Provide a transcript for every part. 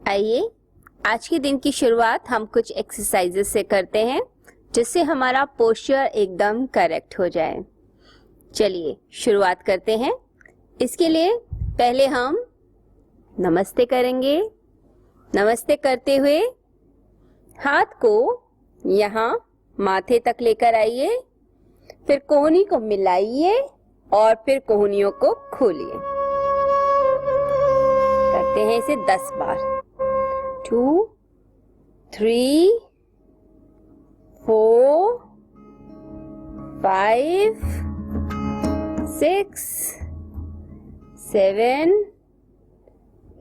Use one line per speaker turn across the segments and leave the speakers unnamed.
आइए आज के दिन की शुरुआत हम कुछ एक्सरसाइजेस से करते हैं जिससे हमारा पोस्चर एकदम करेक्ट हो जाए। चलिए शुरुआत करते हैं। इसके लिए पहले हम नमस्ते करेंगे। नमस्ते करते हुए हाथ को यहाँ माथे तक लेकर आइए, फिर कोहनी को मिलाइए और फिर कोहनियों को खोलिए। करते हैं इसे 10 बार। 2 3 4 5 6 7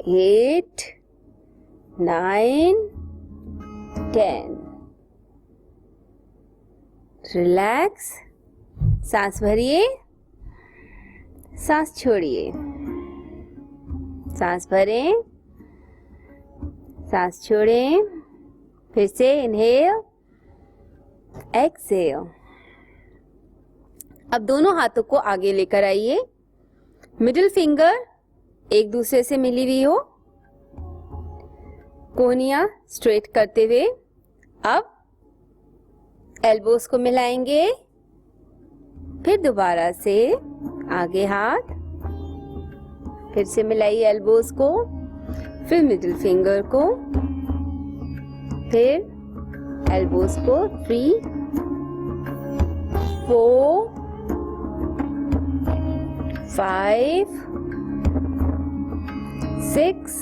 8 9 10। रिलैक्स, सांस भरिए, सांस छोड़िए, सांस भरें, सांस छोड़ें, फिर से इनहेल, एक्सहेल। अब दोनों हाथों को आगे लेकर आइए, मिडिल फिंगर एक दूसरे से मिली हुई हो, कोहनियां स्ट्रेट करते हुए। अब एल्बोस को मिलाएंगे, फिर दोबारा से आगे हाथ, फिर से मिलाइए एल्बोस को, फिर मिडिल फिंगर को, फिर एल्बोस को। 3 4 5 6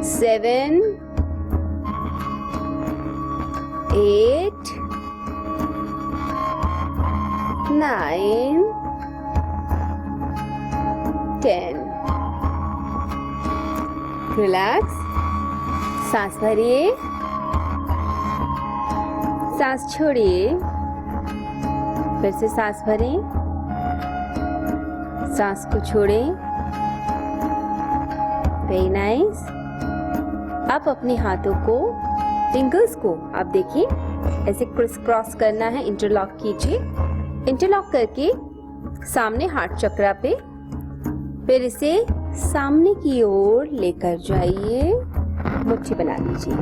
7 8 9 10। रिलैक्स, सांस भरिए, सांस छोड़िए, फिर से सांस भरें, सांस को छोड़ें। Very nice. अब अपने हाथों को, फिंगर्स को आप देखिए ऐसे क्रिस क्रॉस करना है, इंटरलॉक कीजिए। इंटरलॉक करके सामने हार्ट चक्रा पे, फिर इसे सामने की ओर लेकर जाइए, मुट्ठी बना लीजिए।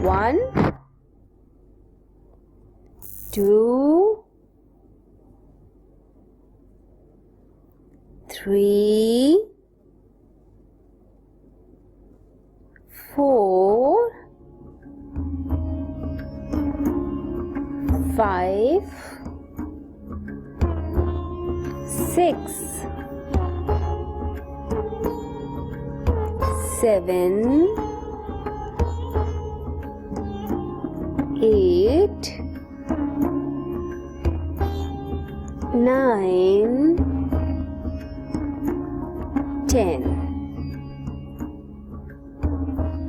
1 2 3 4 5 6 7 8 9 10।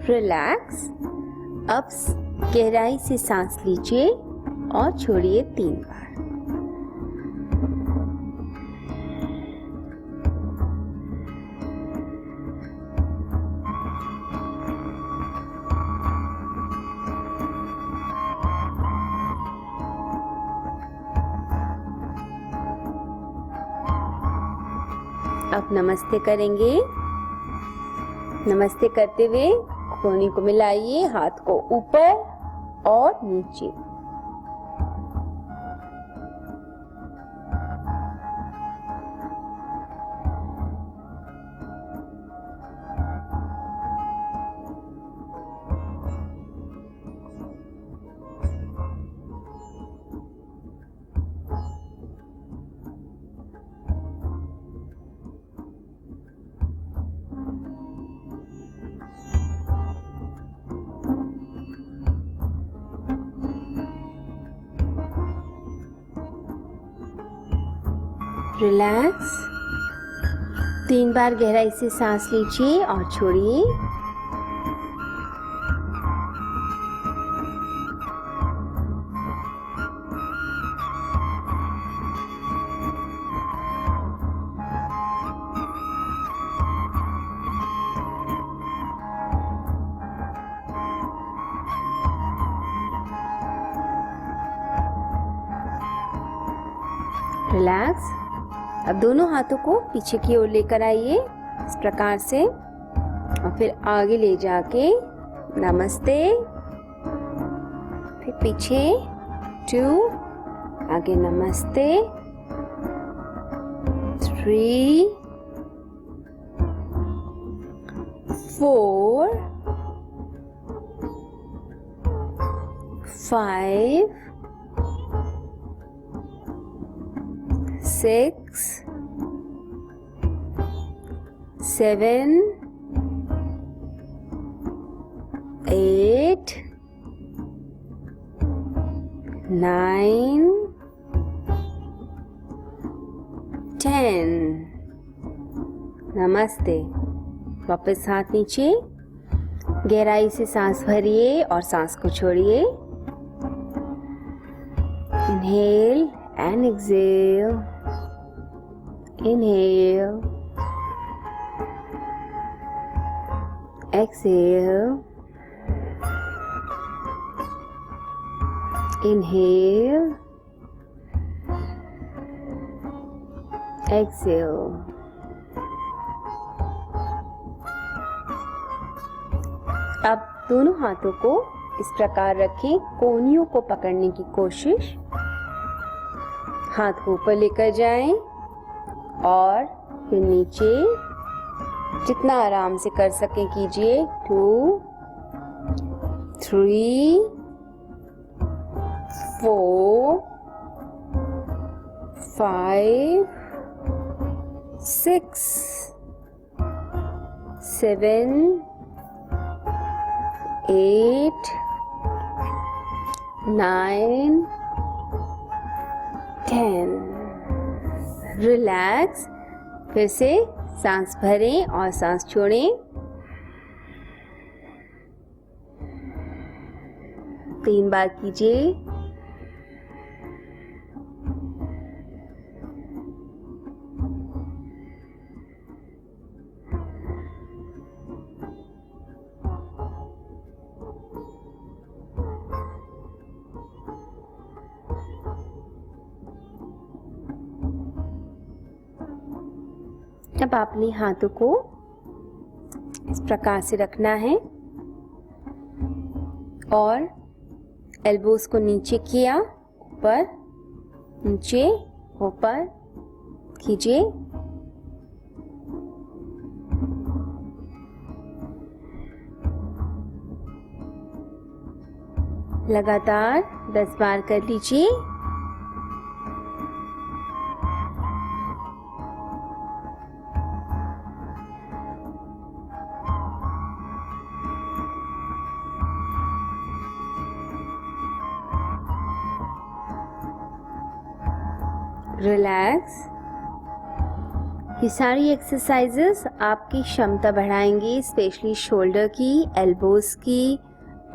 रिलैक्स। अब गहराई से सांस लीजिए और छोड़िए 3 बार। अब नमस्ते करेंगे। नमस्ते करते हुए कोहनी को मिलाइए, हाथ को ऊपर और नीचे। रिलैक्स। 3 बार गहराई से सांस लीजिए और छोड़िए। रिलैक्स। अब दोनों हाथों को पीछे की ओर लेकर आइए इस प्रकार से। और फिर आगे ले जाके नमस्ते, फिर पीछे 2, आगे नमस्ते 3 4 5 6 7 8 9 10। नमस्ते। वापस हाथ नीचे, गहराई से सांस भरिए और सांस को छोड़िए। Inhale and exhale, inhale, exhale, inhale, exhale। अब दोनों हाथों को इस प्रकार रखें, कोहनियों को पकड़ने की कोशिश। हाथ को ऊपर लेकर जाएं और फिर नीचे, जितना आराम से कर सकें कीजिए। 2 3 4 5 6 7 8 9 10। रिलैक्स। फिर से सांस भरें और सांस छोड़ें। 3 बार कीजिए। अब अपने हाथों को इस प्रकार से रखना है और एल्बोस को नीचे किया, ऊपर नीचे ऊपर कीजिए। लगातार 10 बार कर लीजिए। रिलैक्स। ये सारी एक्सरसाइजेस आपकी क्षमता बढ़ाएंगी, स्पेशली शोल्डर की, एल्बोस की,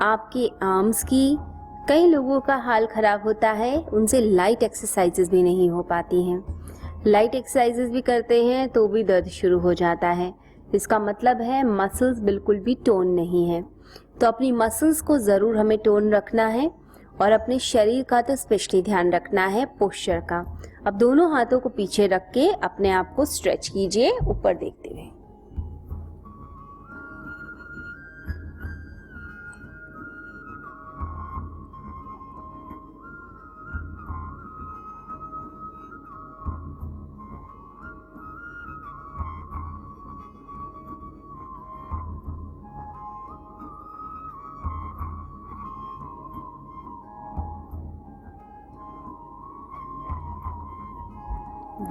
आपके आर्म्स की। कई लोगों का हाल खराब होता है, उनसे लाइट एक्सरसाइजेस भी नहीं हो पाती हैं। लाइट एक्सरसाइजेस भी करते हैं तो भी दर्द शुरू हो जाता है। इसका मतलब है मसल्स बिल्कुल भी टोन नहीं है। तो अपनी मसल्स को ज़रूर हमें टोन रखना है और अपने शरीर का तो स्पेशली ध्यान रखना है, पोस्चर का। अब दोनों हाथों को पीछे रख के अपने आप को स्ट्रेच कीजिए, ऊपर देखते हुए।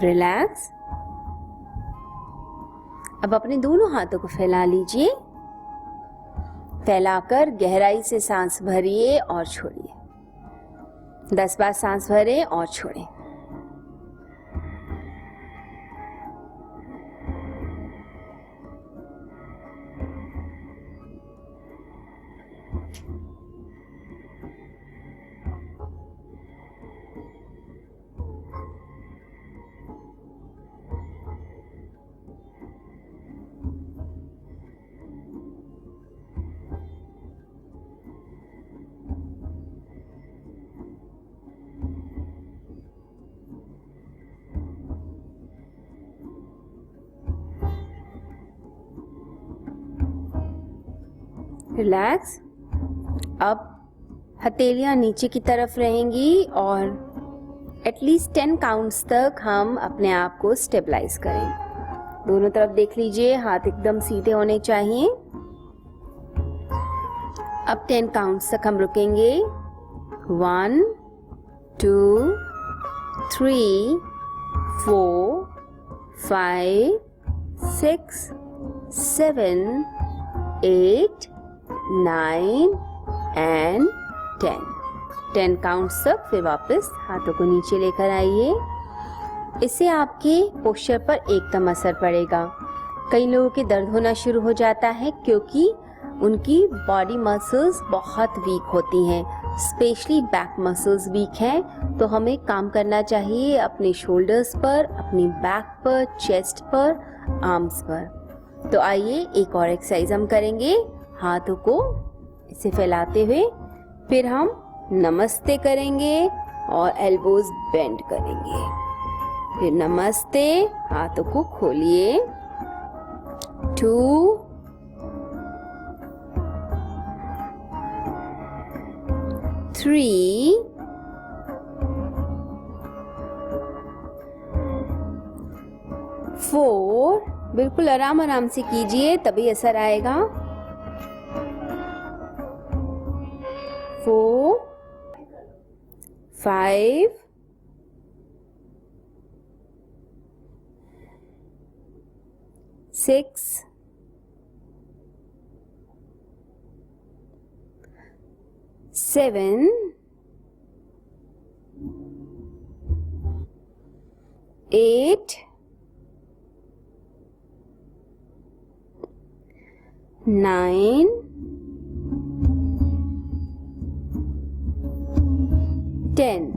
रिलैक्स। अब अपने दोनों हाथों को फैला लीजिए। फैलाकर गहराई से सांस भरिए और छोड़िए। 10 बार सांस भरें और छोड़ें। रिलैक्स। अब हथेलियां नीचे की तरफ रहेंगी और एटलीस्ट 10 काउंट्स तक हम अपने आप को स्टेबलाइज करें। दोनों तरफ देख लीजिए, हाथ एकदम सीधे होने चाहिए। अब 10 काउंट्स तक हम रुकेंगे। 1 2 3 4 5 6 7 8 9 एंड 10 काउंट्स तक फिर वापस हाथों को नीचे लेकर आइए। इससे आपके पोस्चर पर एकदम असर पड़ेगा। कई लोगों के दर्द होना शुरू हो जाता है क्योंकि उनकी बॉडी मसल्स बहुत वीक होती हैं, स्पेशली बैक मसल्स वीक हैं। तो हमें काम करना चाहिए अपने शोल्डर्स पर, अपनी बैक पर, चेस्ट पर, आर्म्स पर। तो आइए एक और एक्सरसाइज हम करेंगे। हाथों को इसे फैलाते हुए फिर हम नमस्ते करेंगे और एल्बोज बेंड करेंगे। फिर नमस्ते, हाथों को खोलिए। 2 3 4, बिल्कुल आराम आराम से कीजिए तभी असर आएगा। 4 5 6 7 8 9 10।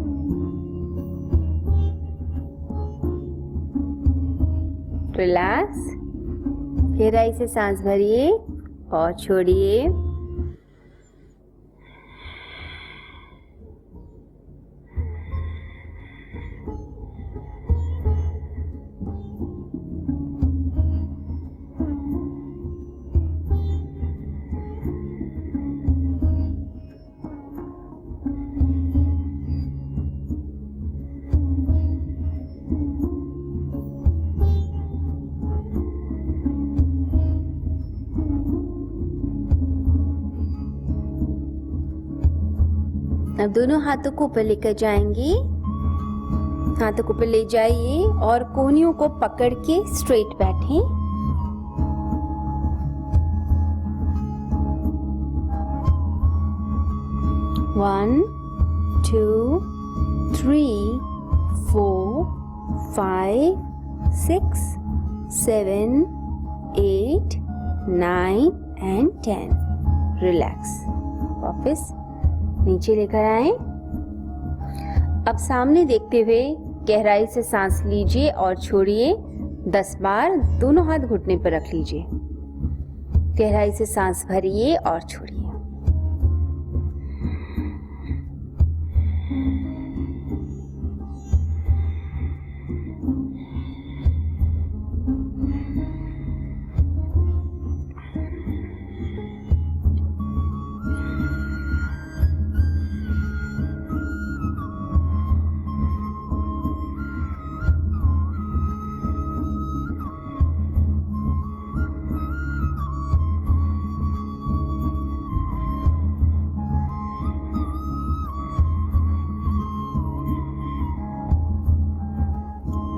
रिलैक्स। गहराई से सांस भरिए और छोड़िए। अब दोनों हाथों को ऊपर लेकर जाएंगे। हाथों को ऊपर ले जाइए और कोहनियों को पकड़ के स्ट्रेट बैठें। One 2 3 4 5 6 7 8 9 and 10। रिलैक्स। वापस नीचे लेकर आए। अब सामने देखते हुए गहराई से सांस लीजिए और छोड़िए 10 बार। दोनों हाथ घुटने पर रख लीजिए। गहराई से सांस भरिए और छोड़िए।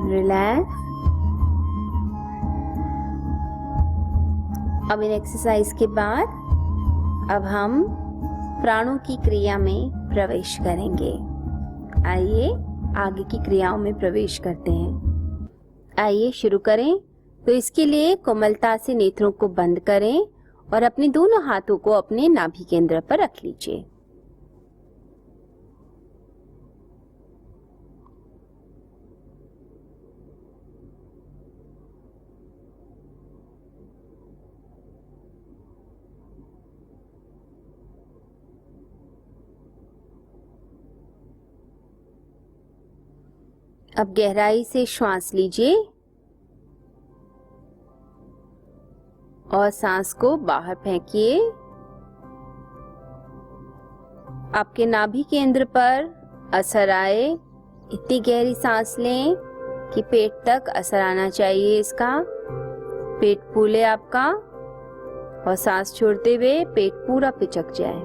रिलैक्स। अब इन एक्सरसाइज के बाद अब हम प्राणों की क्रिया में प्रवेश करेंगे। आइए आगे की क्रियाओं में प्रवेश करते हैं। आइए शुरू करें। तो इसके लिए कोमलता से नेत्रों को बंद करें और अपने दोनों हाथों को अपने नाभि केंद्र पर रख लीजिए। अब गहराई से श्वास लीजिए और सांस को बाहर फेंकिए। आपके नाभि केंद्र पर असर आए। इतनी गहरी सांस लें कि पेट तक असर आना चाहिए इसका। पेट फूले आपका और सांस छोड़ते हुए पेट पूरा पिचक जाए।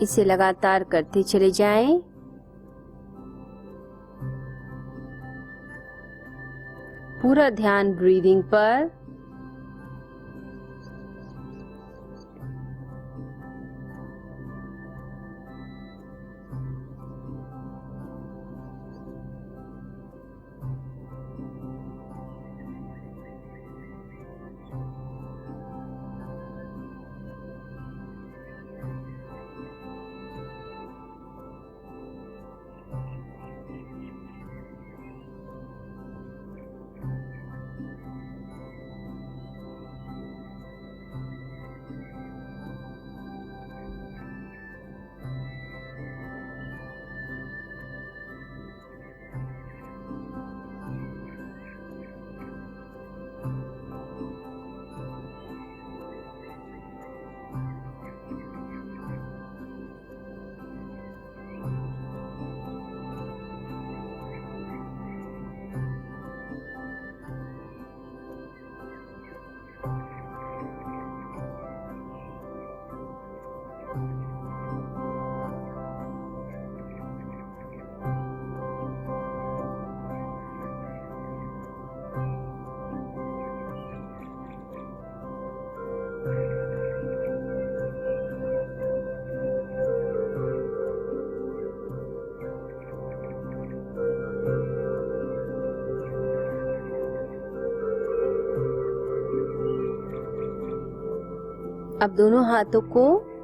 इसे लगातार करते चले जाएं। पूरा ध्यान ब्रीदिंग पर। अब दोनों हाथों को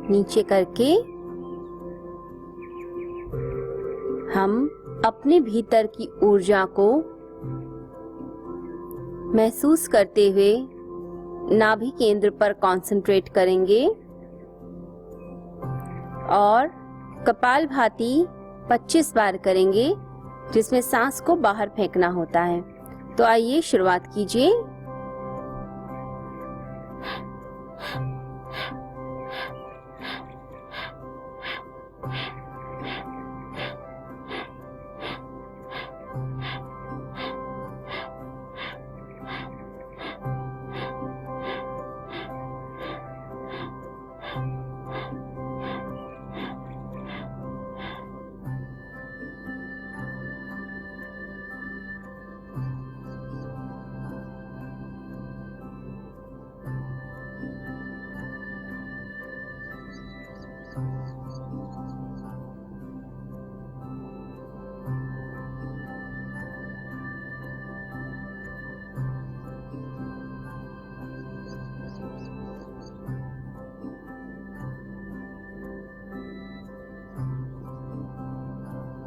नीचे करके हम अपने भीतर की ऊर्जा को महसूस करते हुए नाभि केंद्र पर कंसंट्रेट करेंगे और कपालभाति 25 बार करेंगे, जिसमें सांस को बाहर फेंकना होता है। तो आइए शुरुआत कीजिए।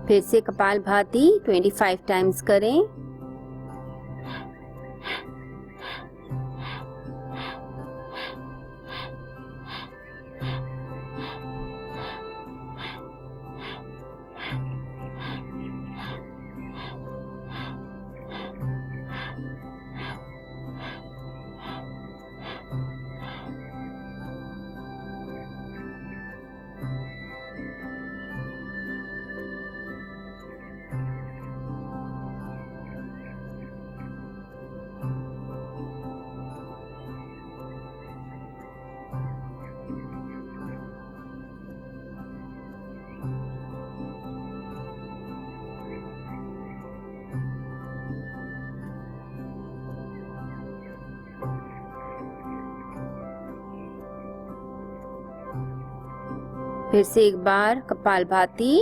फिर से कपालभाति 25 टाइम्स करें। फिर से एक बार कपालभाति।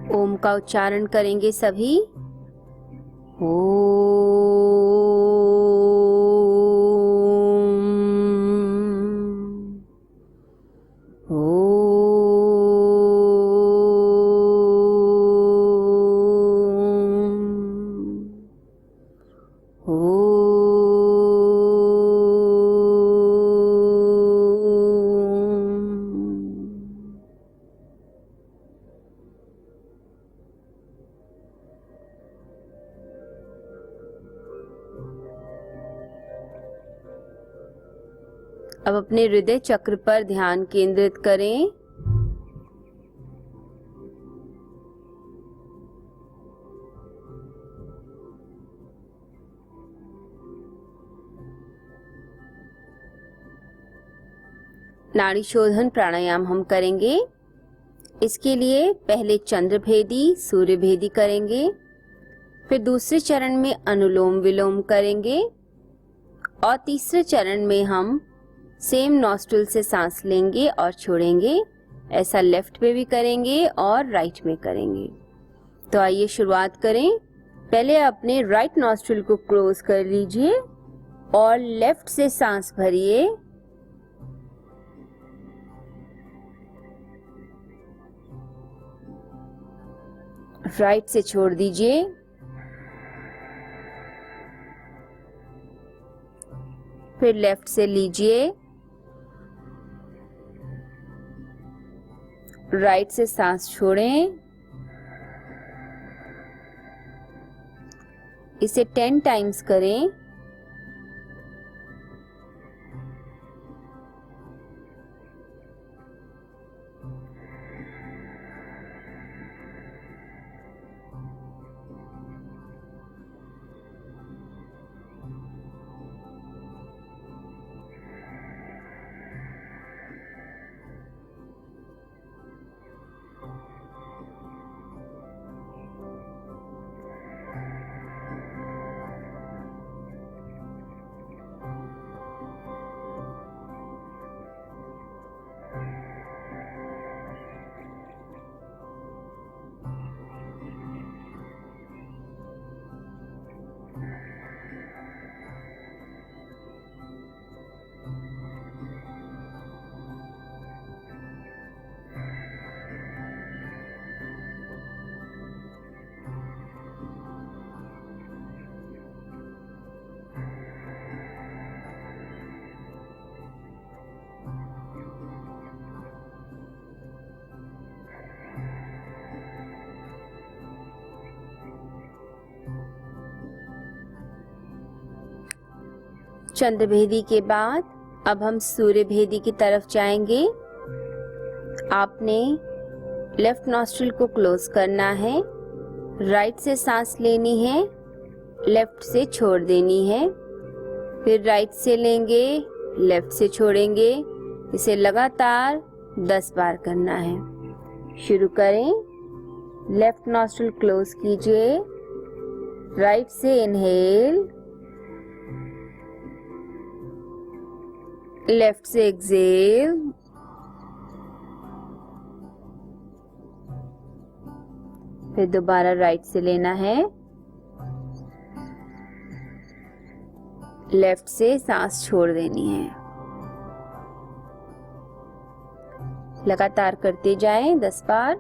ओम का उच्चारण करेंगे सभी। अब अपने हृदय चक्र पर ध्यान केंद्रित करें। नाड़ी शोधन प्राणायाम हम करेंगे। इसके लिए पहले चंद्रभेदी सूर्यभेदी करेंगे, फिर दूसरे चरण में अनुलोम विलोम करेंगे और तीसरे चरण में हम सेम नॉस्ट्रिल से सांस लेंगे और छोड़ेंगे। ऐसा लेफ्ट में भी करेंगे और राइट में करेंगे। तो आइए शुरुआत करें। पहले अपने राइट नॉस्ट्रिल को क्लोज कर लीजिए और लेफ्ट से सांस भरिए। राइट से छोड़ दीजिए। फिर लेफ्ट से लीजिए। राइट से सांस छोड़ें। इसे 10 टाइम्स करें। चंद्रभेदी के बाद अब हम सूर्यभेदी की तरफ जाएंगे। आपने लेफ्ट नॉस्ट्रिल को क्लोज करना है, राइट से सांस लेनी है, लेफ्ट से छोड़ देनी है, फिर राइट से लेंगे, लेफ्ट से छोड़ेंगे। इसे लगातार 10 बार करना है। शुरू करें। लेफ्ट नॉस्ट्रिल क्लोज कीजिए, राइट से इनहेल, लेफ्ट से एक्सहेल, फिर दोबारा राइट से लेना है, लेफ्ट से सांस छोड़ देनी है। लगातार करते जाएं 10 बार।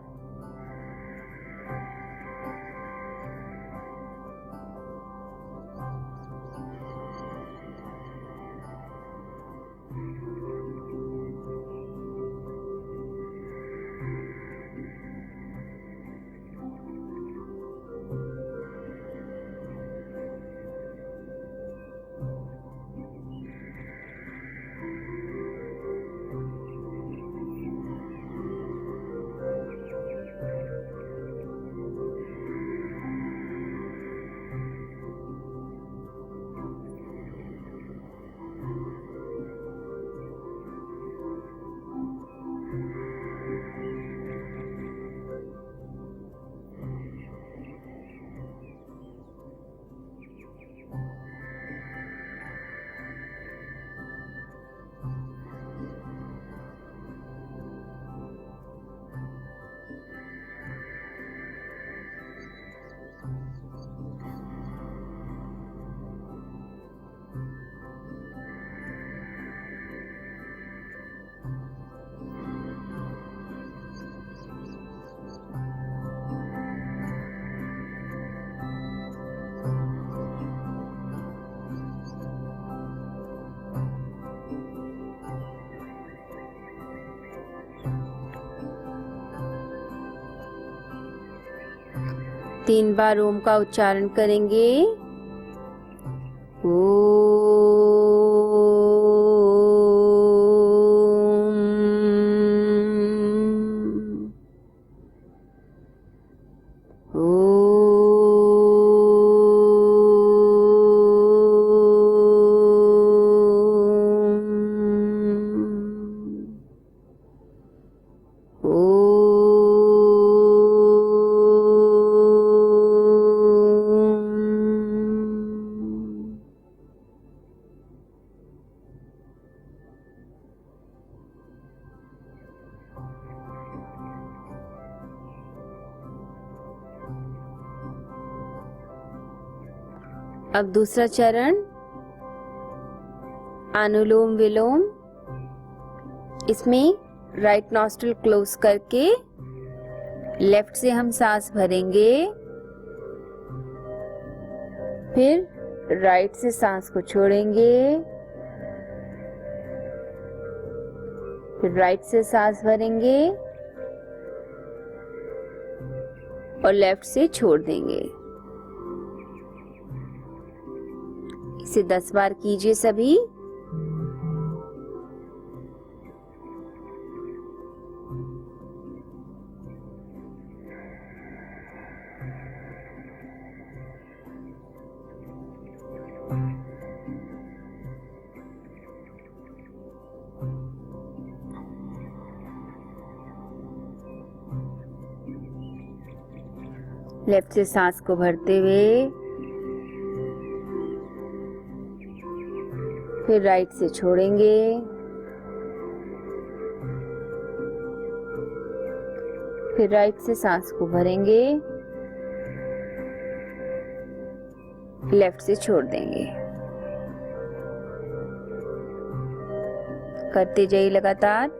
3 बार ओम का उच्चारण करेंगे। अब दूसरा चरण अनुलोम विलोम। इसमें राइट नॉस्ट्रिल क्लोज करके लेफ्ट से हम सांस भरेंगे, फिर राइट से सांस को छोड़ेंगे, फिर राइट से सांस भरेंगे और लेफ्ट से छोड़ देंगे। इसे 10 बार कीजिए सभी। लेफ्ट से सांस को भरते हुए फिर राइट से छोड़ेंगे, फिर राइट से सांस को भरेंगे, लेफ्ट से छोड़ देंगे। करते जाइए लगातार।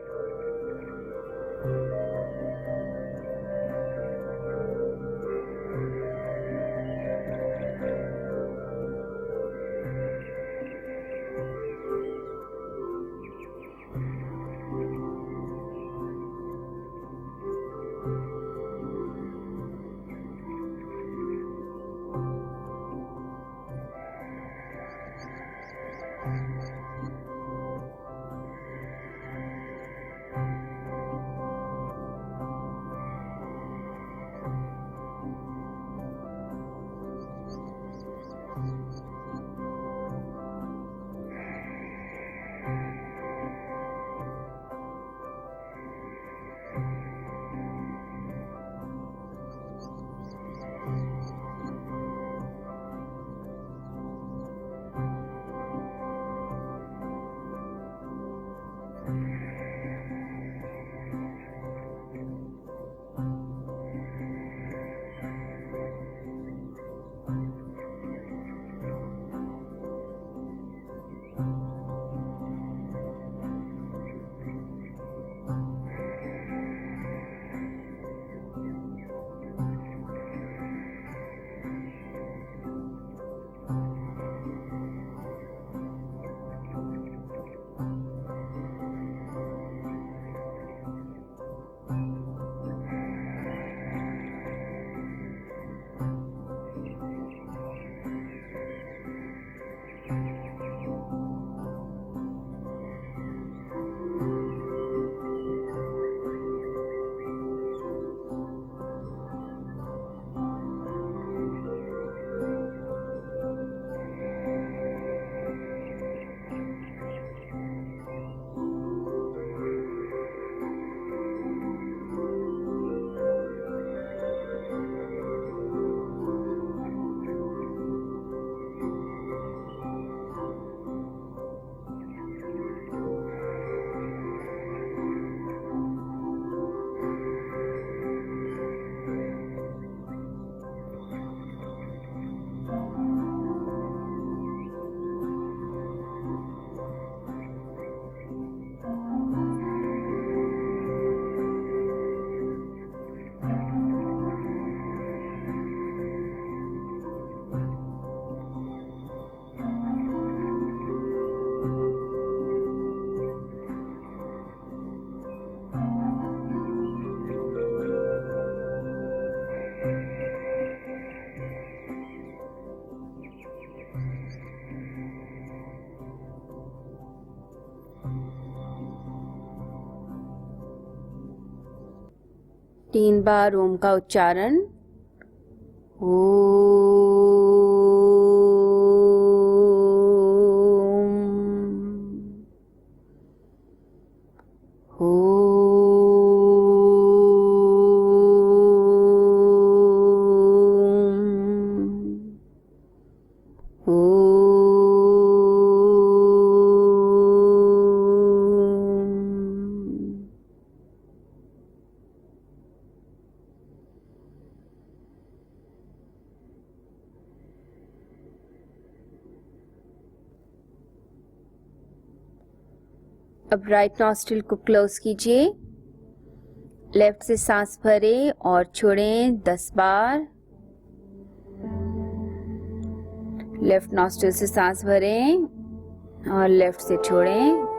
3 बार ओम का उच्चारण। अब राइट नॉस्ट्रिल को क्लोज कीजिए। लेफ्ट से सांस भरें और छोड़ें 10 बार। लेफ्ट नॉस्ट्रिल से सांस भरें और लेफ्ट से छोड़ें।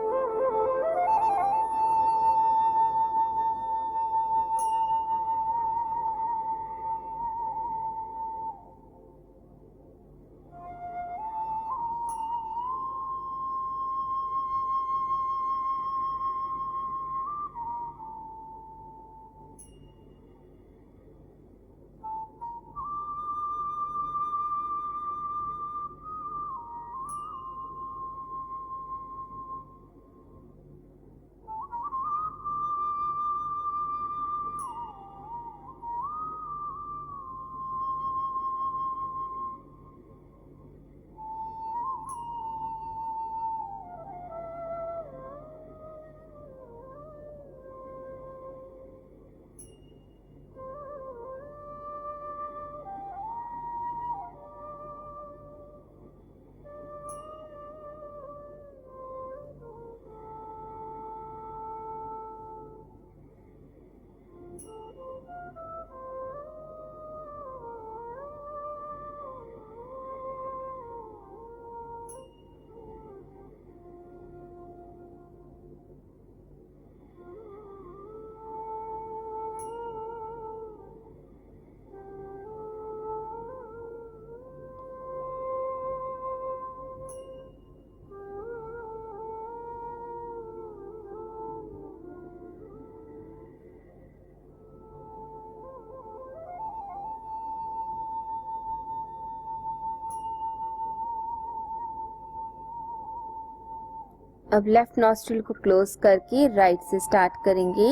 अब लेफ्ट नॉस्ट्रिल को क्लोज करके राइट से स्टार्ट करेंगे।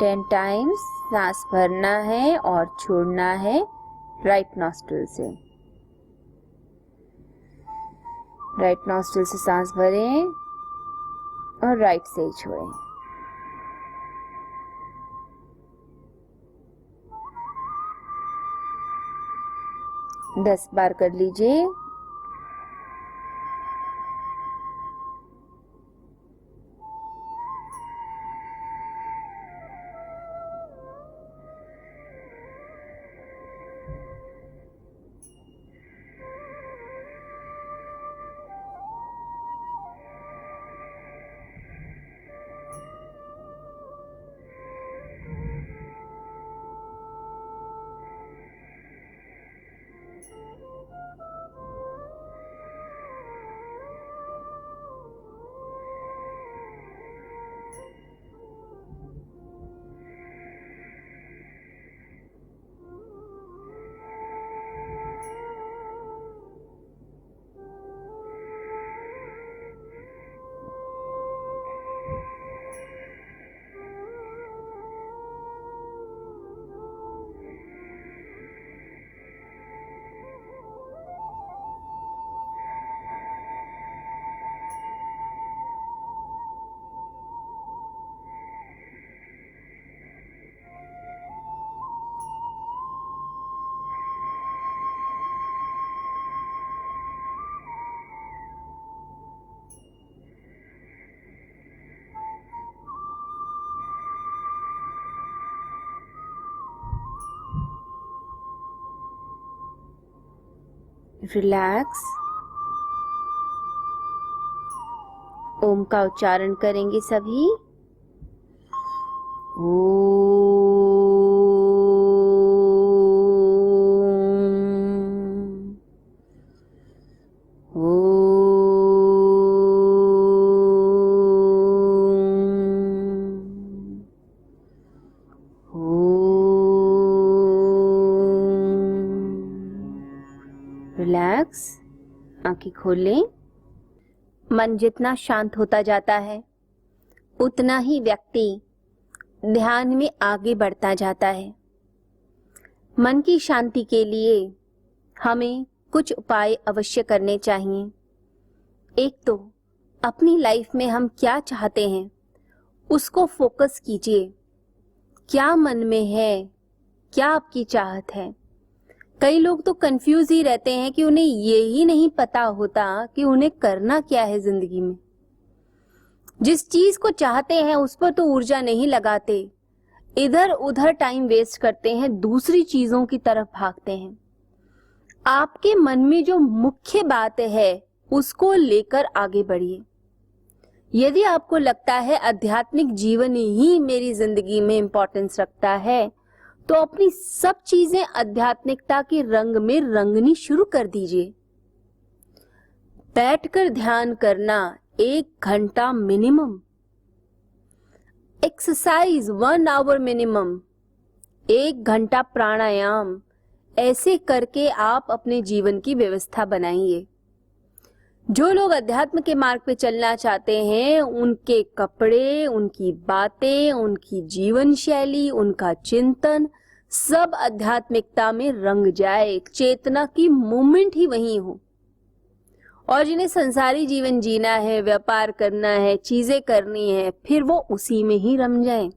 10 टाइम्स सांस भरना है और छोड़ना है राइट नॉस्ट्रिल से। राइट नॉस्ट्रिल से सांस भरें और राइट से ही छोड़ें। 10 बार कर लीजिए। रिलैक्स। ओम का उच्चारण करेंगे सभी। रिलैक्स, आंखें खोल लें। मन जितना शांत होता जाता है उतना ही व्यक्ति ध्यान में आगे बढ़ता जाता है। मन की शांति के लिए हमें कुछ उपाय अवश्य करने चाहिए। एक तो अपनी लाइफ में हम क्या चाहते हैं उसको फोकस कीजिए। क्या मन में है, क्या आपकी चाहत है। कई लोग तो कंफ्यूज ही रहते हैं कि उन्हें ये ही नहीं पता होता कि उन्हें करना क्या है जिंदगी में। जिस चीज को चाहते हैं उस पर तो ऊर्जा नहीं लगाते, इधर उधर टाइम वेस्ट करते हैं, दूसरी चीजों की तरफ भागते हैं। आपके मन में जो मुख्य बात है उसको लेकर आगे बढ़िए। यदि आपको लगता है आध्यात्मिक जीवन ही मेरी जिंदगी में इंपॉर्टेंस रखता है तो अपनी सब चीजें आध्यात्मिकता के रंग में रंगनी शुरू कर दीजिए। बैठकर ध्यान करना 1 घंटा मिनिमम, एक्सरसाइज 1 आवर मिनिमम, 1 घंटा प्राणायाम, ऐसे करके आप अपने जीवन की व्यवस्था बनाइए। जो लोग अध्यात्म के मार्ग पे चलना चाहते हैं उनके कपड़े, उनकी बातें, उनकी जीवन शैली, उनका चिंतन सब आध्यात्मिकता में रंग जाए, चेतना की मूवमेंट ही वही हो। और जिन्हें संसारी जीवन जीना है, व्यापार करना है, चीजें करनी है, फिर वो उसी में ही रम जाए।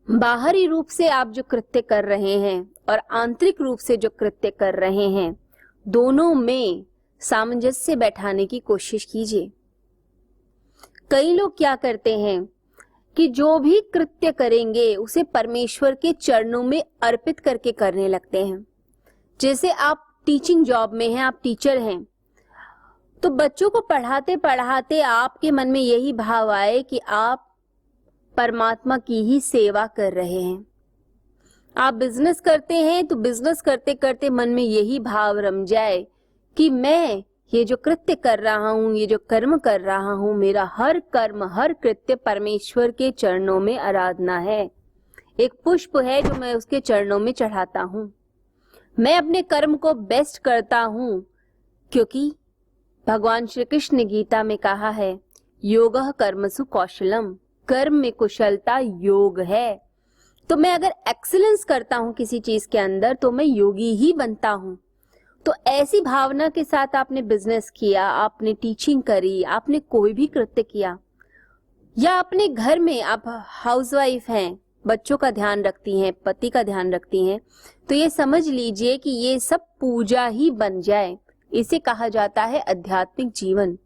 बाहरी रूप से आप जो कृत्य कर रहे हैं और आंतरिक रूप से जो कृत्य कर रहे हैं दोनों में सामंजस्य बैठाने की कोशिश कीजिए। कई लोग क्या करते हैं कि जो भी कृत्य करेंगे उसे परमेश्वर के चरणों में अर्पित करके करने लगते हैं। जैसे आप टीचिंग जॉब में हैं, आप टीचर हैं, तो बच्चों को पढ़ाते पढ़ाते आपके मन में यही भाव आए कि आप परमात्मा की ही सेवा कर रहे हैं। आप बिजनेस करते हैं तो बिजनेस करते करते मन में यही भाव रम जाए कि मैं ये जो कृत्य कर रहा हूं, ये जो कर्म कर रहा हूं, मेरा हर कर्म, हर कृत्य परमेश्वर के चरणों में आराधना है, एक पुष्प है जो मैं उसके चरणों में चढ़ाता हूं। मैं अपने कर्म को बेस्ट करता हूं क्योंकि भगवान श्री कृष्ण ने गीता में कहा है योगः कर्मसु कौशलम, कर्म में कुशलता योग है। तो मैं अगर एक्सीलेंस करता हूं किसी चीज के अंदर तो मैं योगी ही बनता हूं। तो ऐसी भावना के साथ आपने बिजनेस किया, आपने टीचिंग करी, आपने कोई भी कृत्य किया, या अपने घर में आप हाउसवाइफ हैं, बच्चों का ध्यान रखती हैं, पति का ध्यान रखती हैं, तो ये समझ लीजिए कि ये सब पूजा ही बन जाए। इसे कहा जाता है आध्यात्मिक जीवन।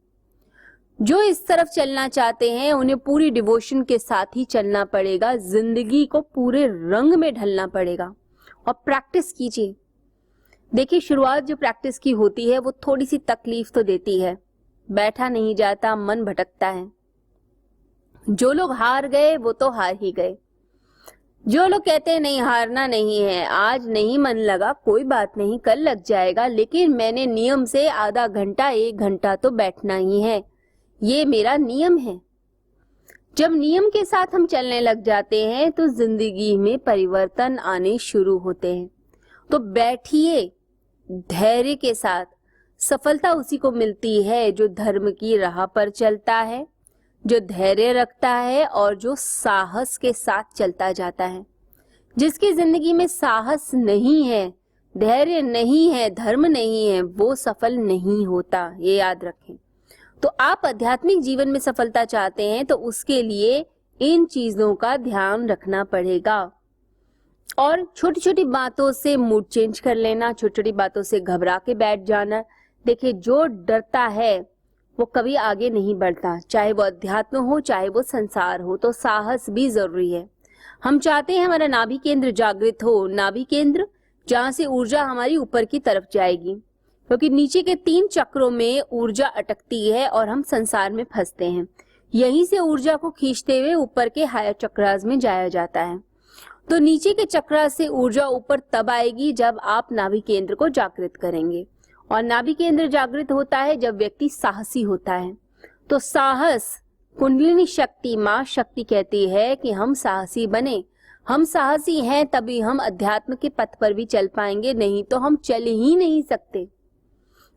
जो इस तरफ चलना चाहते हैं उन्हें पूरी डिवोशन के साथ ही चलना पड़ेगा, जिंदगी को पूरे रंग में ढलना पड़ेगा और प्रैक्टिस कीजिए। देखिए, शुरुआत जो प्रैक्टिस की होती है वो थोड़ी सी तकलीफ तो देती है, बैठा नहीं जाता, मन भटकता है। जो लोग हार गए वो तो हार ही गए। जो लोग कहते हैं नहीं हारना नहीं है, आज नहीं मन लगा कोई बात नहीं, कल लग जाएगा, लेकिन मैंने नियम से आधा घंटा 1 घंटा तो बैठना ही है, ये मेरा नियम है। जब नियम के साथ हम चलने लग जाते हैं तो जिंदगी में परिवर्तन आने शुरू होते हैं। तो बैठिए धैर्य के साथ। सफलता उसी को मिलती है जो धर्म की राह पर चलता है, जो धैर्य रखता है और जो साहस के साथ चलता जाता है। जिसकी जिंदगी में साहस नहीं है, धैर्य नहीं है, धर्म नहीं है, वो सफल नहीं होता, ये याद रखें। तो आप आध्यात्मिक जीवन में सफलता चाहते हैं तो उसके लिए इन चीजों का ध्यान रखना पड़ेगा। और छोटी छोटी बातों से मूड चेंज कर लेना, छोटी छोटी बातों से घबरा के बैठ जाना। देखिए, जो डरता है वो कभी आगे नहीं बढ़ता, चाहे वो अध्यात्म हो चाहे वो संसार हो। तो साहस भी जरूरी है। हम चाहते हैं हमारा नाभि केंद्र जागृत हो, नाभि केंद्र जहां से ऊर्जा हमारी ऊपर की तरफ जाएगी, क्योंकि नीचे के 3 चक्रों में ऊर्जा अटकती है और हम संसार में फंसते हैं। यहीं से ऊर्जा को खींचते हुए ऊपर के हायर चक्रास में जाया जाता है। तो नीचे के चक्रा से ऊर्जा ऊपर तब आएगी जब आप नाभि केंद्र को जागृत करेंगे, और नाभि केंद्र जागृत होता है जब व्यक्ति साहसी होता है। तो साहस, कुंडलिनी शक्ति, मां शक्ति कहती है कि हम साहसी बने, हम साहसी हैं तभी हम अध्यात्म के पथ पर भी चल पाएंगे, नहीं तो हम चल ही नहीं सकते।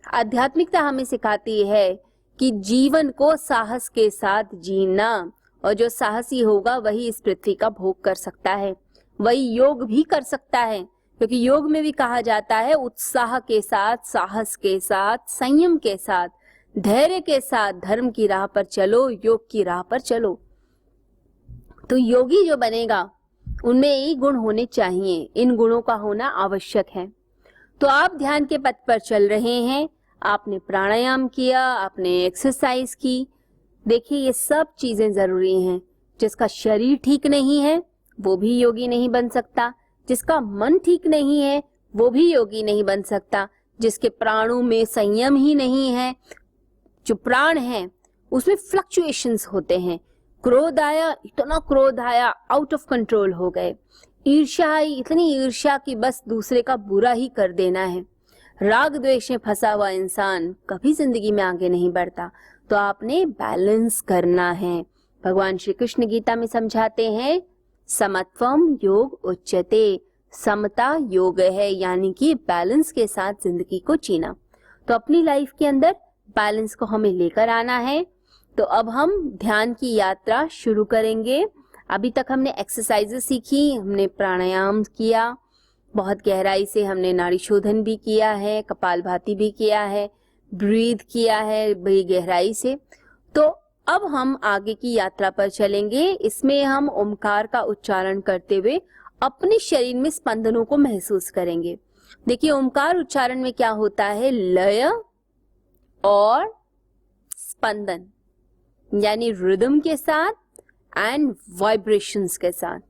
आध्यात्मिकता हमें सिखाती है कि जीवन को साहस के साथ जीना, और जो साहसी होगा वही इस पृथ्वी का भोग कर सकता है, वही योग भी कर सकता है। क्योंकि योग में भी कहा जाता है उत्साह के साथ, साहस के साथ, संयम के साथ, धैर्य के साथ धर्म की राह पर चलो, योग की राह पर चलो। तो योगी जो बनेगा उनमें यही गुण होने चाहिए, इन गुणों का होना आवश्यक है। तो आप ध्यान के पथ पर चल रहे हैं, आपने प्राणायाम किया, आपने एक्सरसाइज की। देखिए ये सब चीजें जरूरी हैं। जिसका शरीर ठीक नहीं है वो भी योगी नहीं बन सकता, जिसका मन ठीक नहीं है वो भी योगी नहीं बन सकता, जिसके प्राणों में संयम ही नहीं है, जो प्राण है उसमें फ्लक्चुएशंस होते हैं, क्रोध आया, इतना क्रोध आया, आउट ऑफ कंट्रोल हो गए, ईर्ष्या आई, इतनी ईर्ष्या कि बस दूसरे का बुरा ही कर देना है, राग द्वेष में फंसा हुआ इंसान कभी जिंदगी में आगे नहीं बढ़ता। तो आपने बैलेंस करना है। भगवान श्री कृष्ण गीता में समझाते हैं समत्वम योग उच्यते, समता योग है, यानी कि बैलेंस के साथ जिंदगी को जीना। तो अपनी लाइफ के अंदर बैलेंस को हमें लेकर आना है। तो अब हम ध्यान की यात्रा शुरू करेंगे। अभी तक हमने एक्सरसाइजेस सीखी, हमने प्राणायाम किया, बहुत गहराई से हमने नाड़ी शोधन भी किया है, कपालभाति भी किया है, ब्रीथ किया है बड़ी गहराई से। तो अब हम आगे की यात्रा पर चलेंगे। इसमें हम ओमकार का उच्चारण करते हुए अपने शरीर में स्पंदनों को महसूस करेंगे। देखिए ओमकार उच्चारण में क्या होता है, लय और स्पंदन, यानी रिदम के साथ एंड वाइब्रेशंस के साथ।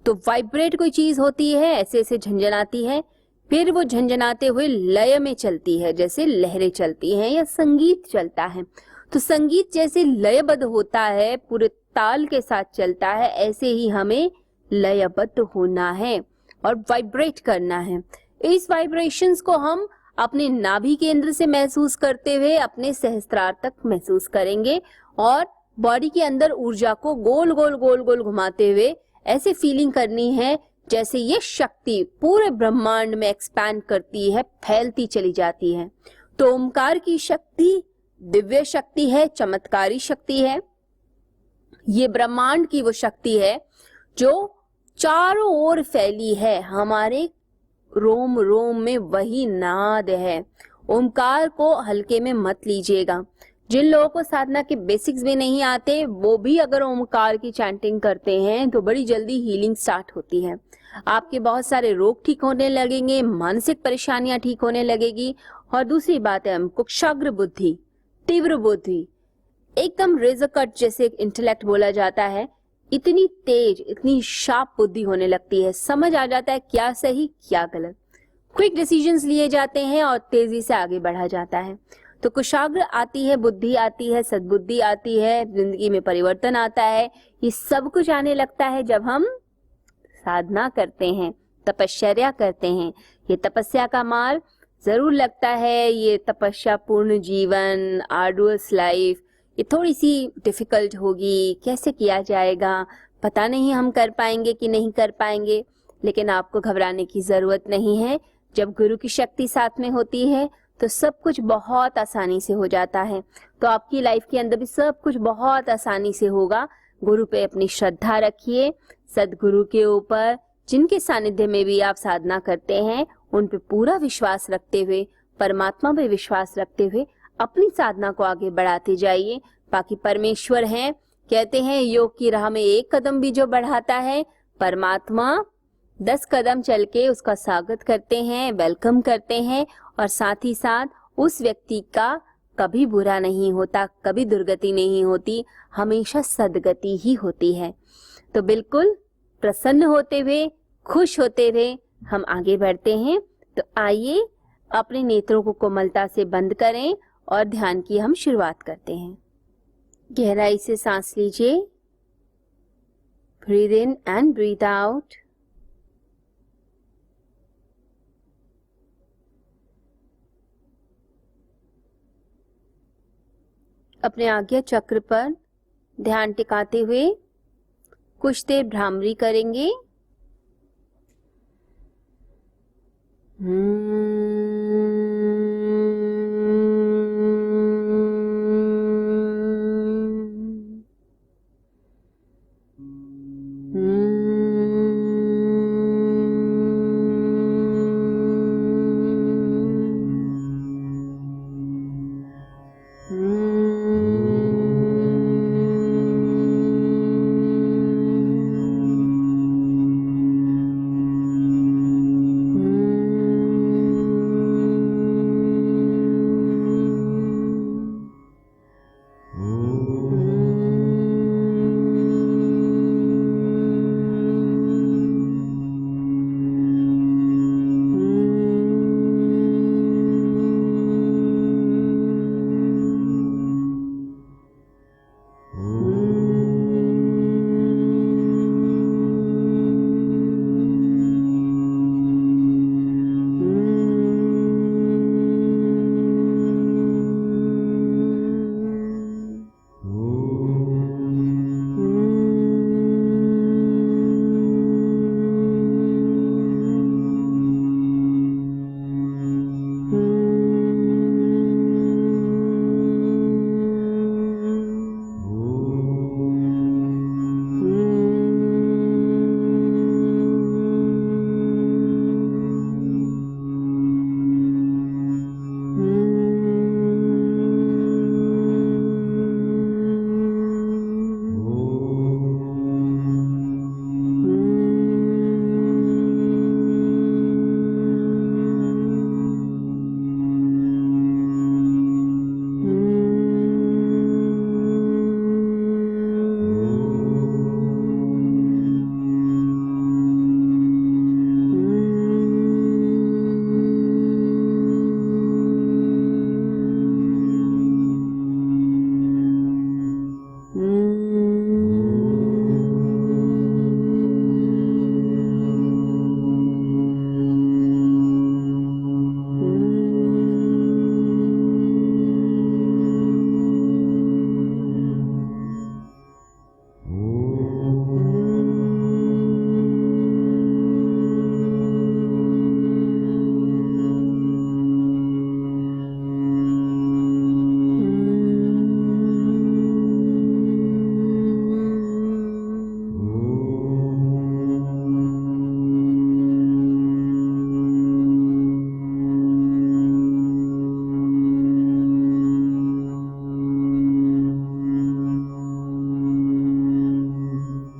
तो वाइब्रेट कोई चीज होती है, ऐसे ऐसे झंझनाती है, फिर वो झंझनाते हुए लय में चलती है, जैसे लहरें चलती हैं या संगीत चलता है। तो संगीत जैसे लयबद्ध होता है, पूरे ताल के साथ चलता है, ऐसे ही हमें लयबद्ध होना है और वाइब्रेट करना है। इस वाइब्रेशंस को हम अपने नाभि केंद्र से महसूस करते हुए अपने सहस्त्रार तक महसूस करेंगे और बॉडी के अंदर ऊर्जा को गोल गोल गोल गोल घुमाते हुए ऐसे फीलिंग करनी है जैसे ये शक्ति पूरे ब्रह्मांड में एक्सपैंड करती है, फैलती चली जाती है। तो ओमकार की शक्ति दिव्य शक्ति है, चमत्कारी शक्ति है। ये ब्रह्मांड की वो शक्ति है जो चारों ओर फैली है, हमारे रोम रोम में वही नाद है। ओमकार को हल्के में मत लीजिएगा। जिन लोगों को साधना के बेसिक्स भी नहीं आते वो भी अगर ओमकार की चैंटिंग करते हैं तो बड़ी जल्दी हीलिंग स्टार्ट होती है। आपके बहुत सारे रोग ठीक होने लगेंगे, मानसिक परेशानियां ठीक होने लगेगी। और दूसरी बात है कुशाग्र बुद्धि, तीव्र बुद्धि, एकदम रेजर कट जैसे इंटेलेक्ट बोला जाता है, इतनी तेज, इतनी शार्प बुद्धि होने लगती है, समझ आ जाता है क्या सही क्या गलत, क्विक डिसीजंस लिए जाते हैं और तेजी से आगे बढ़ा जाता है। तो कुशाग्र आती है, बुद्धि आती है, सद्बुद्धि आती है, जिंदगी में परिवर्तन आता है। ये सब कुछ आने लगता है जब हम साधना करते हैं, तपश्चर्या करते हैं। ये तपस्या का मार्ग जरूर लगता है, ये तपस्या पूर्ण जीवन, आर्डुअस लाइफ, ये थोड़ी सी डिफिकल्ट होगी, कैसे किया जाएगा, पता नहीं हम कर पाएंगे कि नहीं कर पाएंगे। लेकिन आपको घबराने की जरूरत नहीं है। जब गुरु की शक्ति साथ में होती है तो सब कुछ बहुत आसानी से हो जाता है। तो आपकी लाइफ के अंदर भी सब कुछ बहुत आसानी से होगा। गुरु पे अपनी श्रद्धा रखिए, सदगुरु के ऊपर, जिनके सानिध्य में भी आप साधना करते हैं उन पे पूरा विश्वास रखते हुए, परमात्मा पे विश्वास रखते हुए अपनी साधना को आगे बढ़ाते जाइए। बाकी परमेश्वर हैं, कहते हैं योग की राह में एक कदम भी जो बढ़ाता है परमात्मा 10 कदम चल के उसका स्वागत करते हैं, वेलकम करते हैं, और साथ ही साथ उस व्यक्ति का कभी बुरा नहीं होता, कभी दुर्गति नहीं होती, हमेशा सदगति ही होती है। तो बिल्कुल प्रसन्न होते हुए, खुश होते हुए हम आगे बढ़ते हैं। तो आइए अपने नेत्रों को कोमलता से बंद करें और ध्यान की हम शुरुआत करते हैं। गहराई से सांस लीजिए, breathe in and breathe out. अपने आज्ञा चक्र पर ध्यान टिकाते हुए कुछ देर भ्रामरी करेंगे।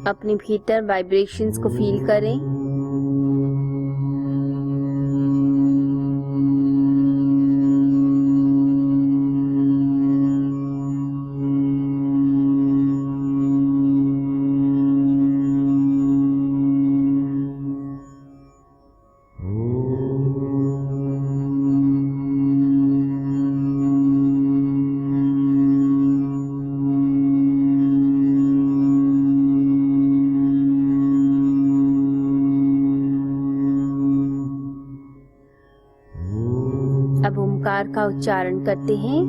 अपने भीतर वाइब्रेशंस को फील करें। अब ओमकार का उच्चारण करते हैं।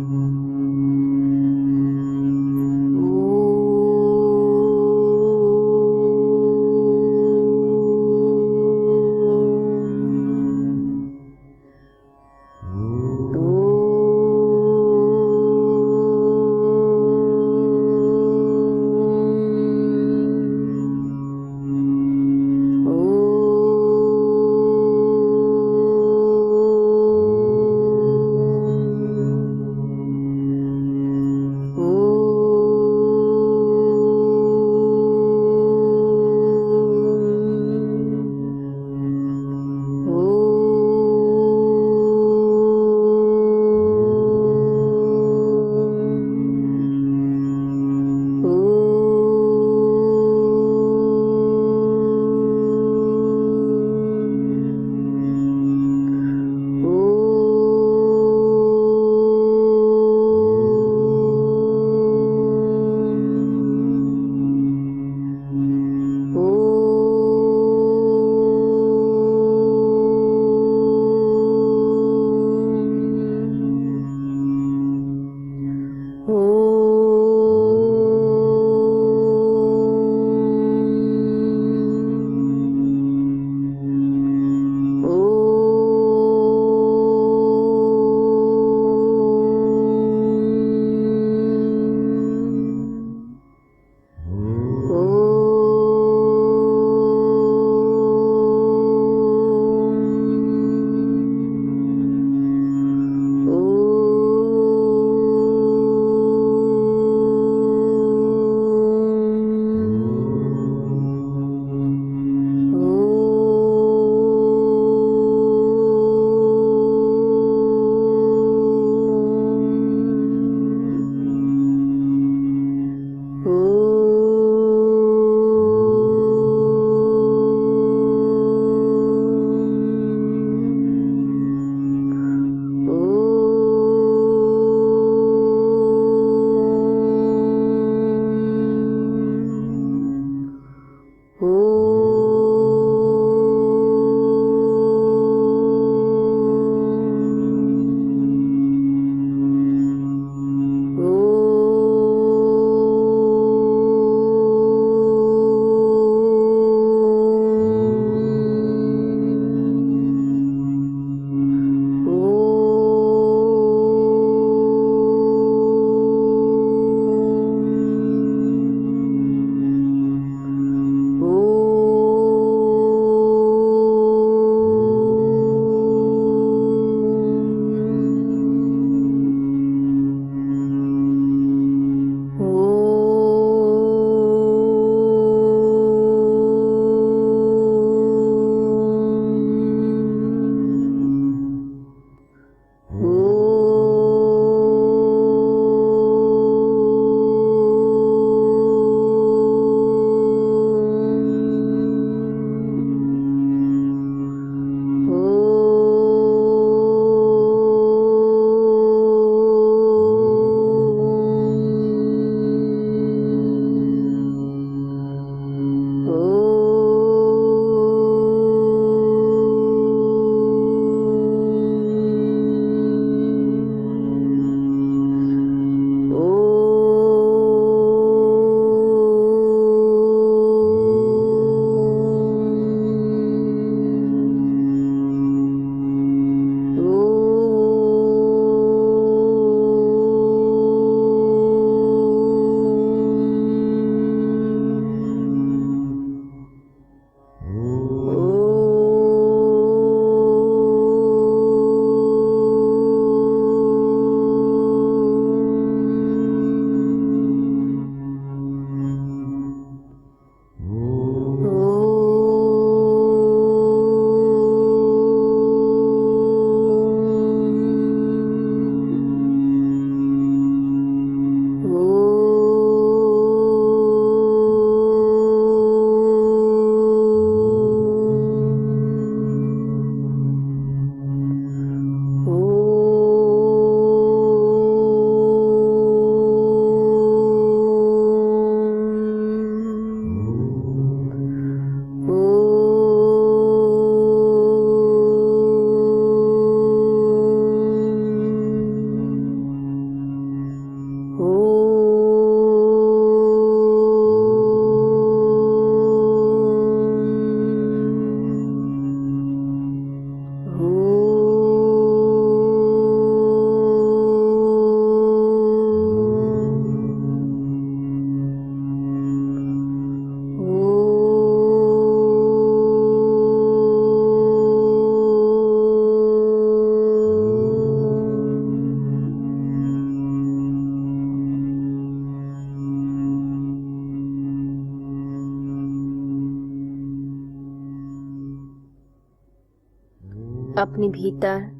अपने भीतर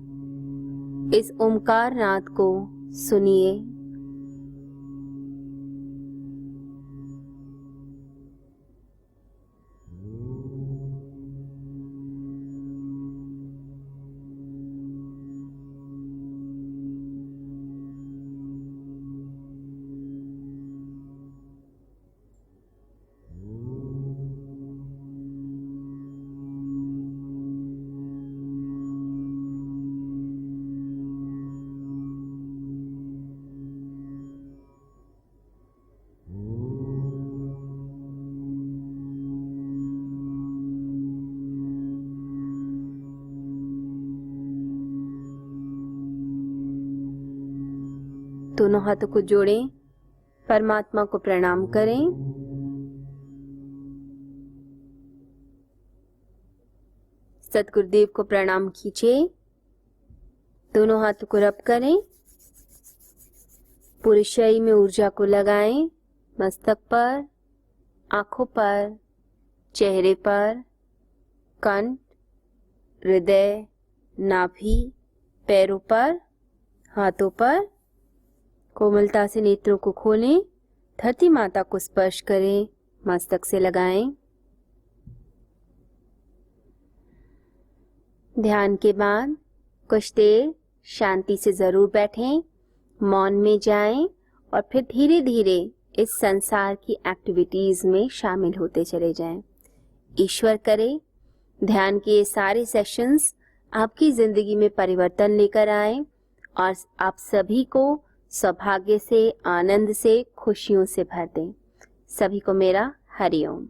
इस ओमकार नाद को सुनिए। दोनों हाथों को जोड़ें, परमात्मा को प्रणाम करें। सतगुरुदेव को प्रणाम कीजिए। दोनों हाथों को रब करें। पूरे शरीर में ऊर्जा को लगाएं। मस्तक पर, आंखों पर, चेहरे पर, कंठ, हृदय, नाभि, पैरों पर, हाथों पर। कोमलता से नेत्रों को खोलें। धरती माता को स्पर्श करें, मस्तक से लगाएं। ध्यान के बाद कुछ देर शांति से जरूर बैठें, मौन में जाएं और फिर धीरे धीरे इस संसार की एक्टिविटीज में शामिल होते चले जाएं। ईश्वर करे ध्यान के ये सारे सेशंस आपकी जिंदगी में परिवर्तन लेकर आए और आप सभी को सौभाग्य से, आनंद से, खुशियों से भर दें। सभी को मेरा हरिओम।